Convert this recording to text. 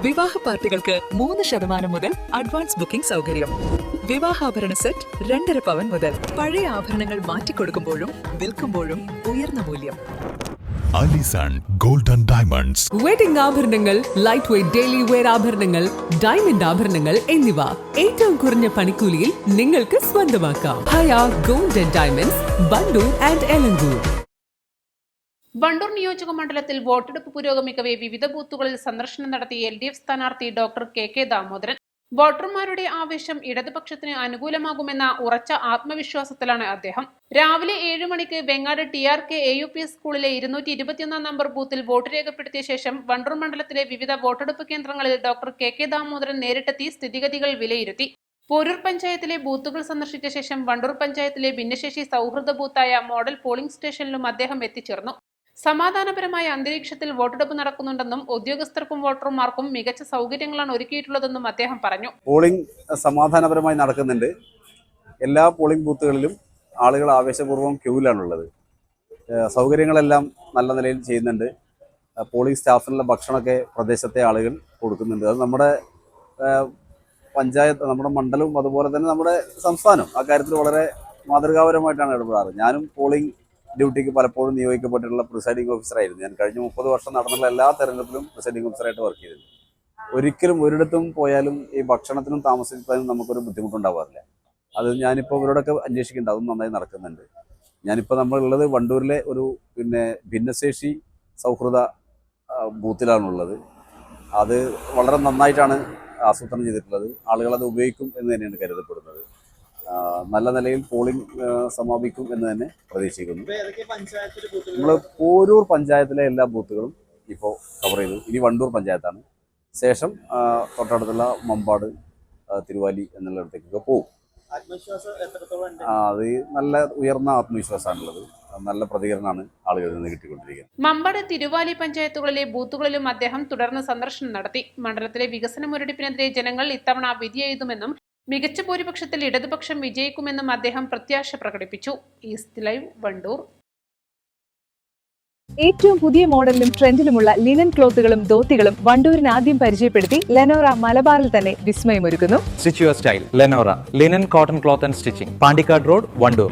വിവാഹ പാർട്ടികൾക്ക് 3% മുതൽ അഡ്വാൻസ് ബുക്കിംഗ് സൗകര്യം. വിവാഹാഭരണ സെറ്റ് 2.5 പവൻ മുതൽ. പഴയ ആഭരണങ്ങൾ മാറ്റിക്കൊടുക്കുമ്പോഴും വിൽക്കുമ്പോഴും ഉയർന്ന മൂല്യം. Alison golden diamonds. വെഡിംഗ് ആഭരണങ്ങൾ, ലൈറ്റ് വെയ്റ്റ് ഡെയിലി വെയർ ആഭരണങ്ങൾ, ഡയമണ്ട് ആഭരണങ്ങൾ എന്നിവ ഏറ്റവും കുറഞ്ഞ പണിക്കൂലിയിൽ നിങ്ങൾക്ക് സ്വന്തമാക്കാം. Haya golden diamonds, Wandoor and Elankur. Wandoor നിയോജക മണ്ഡലത്തിൽ വോട്ടെടുപ്പ് പുരോഗമിക്കവേ വിവിധ ബൂത്തുകളിൽ സന്ദർശനം നടത്തിയ LDF സ്ഥാനാർത്ഥി ഡോക്ടർ KK ദാമോദരൻ. വോട്ടർമാരുടെ ആവേശം ഇടതുപക്ഷത്തിന് അനുകൂലമാകുമെന്ന ഉറച്ച ആത്മവിശ്വാസത്തിലാണ് അദ്ദേഹം. രാവിലെ 7 മണിക്ക് വെങ്ങാട് TRK AUP സ്കൂളിലെ 221 നമ്പർ ബൂത്തിൽ വോട്ട് രേഖപ്പെടുത്തിയ ശേഷം വണ്ടൂർ മണ്ഡലത്തിലെ വിവിധ വോട്ടെടുപ്പ് കേന്ദ്രങ്ങളിൽ ഡോക്ടർ KK ദാമോദരൻ നേരിട്ടെത്തി സ്ഥിതിഗതികൾ വിലയിരുത്തി. പോരൂർ പഞ്ചായത്തിലെ ബൂത്തുകൾ സന്ദർശിച്ച ശേഷം വണ്ടൂർ പഞ്ചായത്തിലെ ഭിന്നശേഷി സൗഹൃദ ബൂത്തായ മോഡൽ പോളിംഗ് സ്റ്റേഷനിലും അദ്ദേഹം എത്തിച്ചേർന്നു. സമാധാനപരമായ അന്തരീക്ഷത്തിൽ വോട്ടെടുപ്പ് നടക്കുന്നുണ്ടെന്നും ഉദ്യോഗസ്ഥർക്കും വോട്ടർമാർക്കും മികച്ച സൗകര്യങ്ങളാണ് ഒരുക്കിയിട്ടുള്ളതെന്നും അദ്ദേഹം പറഞ്ഞു. പോളിംഗ് സമാധാനപരമായി നടക്കുന്നുണ്ട്. എല്ലാ പോളിംഗ് ബൂത്തുകളിലും ആളുകൾ ആവേശപൂർവ്വം ക്യൂവിലാണുള്ളത്. സൗകര്യങ്ങളെല്ലാം നല്ല നിലയിൽ ചെയ്യുന്നുണ്ട്. പോളിംഗ് സ്റ്റാഫിനുള്ള ഭക്ഷണമൊക്കെ പ്രദേശത്തെ ആളുകൾ കൊടുക്കുന്നുണ്ട്. അത് നമ്മുടെ പഞ്ചായത്ത്, നമ്മുടെ മണ്ഡലവും അതുപോലെ തന്നെ നമ്മുടെ സംസ്ഥാനം ആ കാര്യത്തിൽ വളരെ മാതൃകാപരമായിട്ടാണ് ഇടപെടാറ്. ഞാനും പോളിംഗ് ഡ്യൂട്ടിക്ക് പലപ്പോഴും നിയോഗിക്കപ്പെട്ടിട്ടുള്ള പ്രിസൈഡിംഗ് ഓഫീസറായിരുന്നു. ഞാൻ കഴിഞ്ഞ 30 വർഷം നടന്നുള്ള എല്ലാ തെരഞ്ഞെടുപ്പിലും പ്രിസൈഡിംഗ് ഓഫീസറായിട്ട് വർക്ക് ചെയ്തിട്ടുണ്ട്. ഒരിക്കലും ഒരിടത്തും പോയാലും ഈ ഭക്ഷണത്തിനും താമസിക്കാനും നമുക്കൊരു ബുദ്ധിമുട്ടുണ്ടാവാറില്ല. അത് ഞാനിപ്പോൾ ഇവരോടൊക്കെ അന്വേഷിക്കേണ്ട, അതും നന്നായി നടക്കുന്നുണ്ട്. ഞാനിപ്പോൾ നമ്മളുള്ളത് വണ്ടൂരിലെ ഒരു ഭിന്നശേഷി സൗഹൃദ ബൂത്തിലാണുള്ളത്. അത് വളരെ നന്നായിട്ടാണ് ആസൂത്രണം ചെയ്തിട്ടുള്ളത്. ആളുകളത് ഉപയോഗിക്കും എന്ന് തന്നെയാണ് കരുതപ്പെടുന്നത്. നല്ല നിലയിൽ പോളിംഗ് സമാപിക്കും എന്ന് തന്നെ പ്രതീക്ഷിക്കുന്നു. നമ്മൾ പോരൂർ പഞ്ചായത്തിലെ എല്ലാ ബൂത്തുകളും ഇപ്പോൾ കവർ ചെയ്തു. ഇനി വണ്ടൂർ പഞ്ചായത്താണ്. ശേഷം തൊട്ടടുത്തുള്ള മമ്പാട്, തിരുവാലി എന്നുള്ളിടത്തേക്കൊക്കെ പോകും. അത് നല്ല ഉയർന്ന ആത്മവിശ്വാസമാണുള്ളത്. നല്ല പ്രതികരണമാണ് ആളുകളിൽ നിന്ന് കിട്ടിക്കൊണ്ടിരിക്കുന്നത്. മമ്പാട്, തിരുവാലി പഞ്ചായത്തുകളിലെ ബൂത്തുകളിലും അദ്ദേഹം തുടർന്ന് സന്ദർശനം നടത്തി. മണ്ഡലത്തിലെ വികസന മുരടിപ്പിനെതിരെ ജനങ്ങൾ ഇത്തവണ വിധി എഴുതുമെന്നും മികച്ച ഭൂരിപക്ഷത്തിൽ ഇടതുപക്ഷം വിജയിക്കുമെന്നും അദ്ദേഹം പ്രത്യാശ പ്രകടിപ്പിച്ചു. East live, Wandoor. ഏറ്റവും പുതിയ മോഡലിലും ട്രെൻഡിലുമുള്ള ലിനൻ ക്ലോത്തുകളും ധോത്തികളും വണ്ടൂരിന് ആദ്യം പരിചയപ്പെടുത്തി ലെനോറ മലബാറിൽ തന്നെ വിസ്മയമൊരുക്കുന്നു. Stitch your style Lenora linen cotton cloth and stitching, Pandikkad road, Wandoor.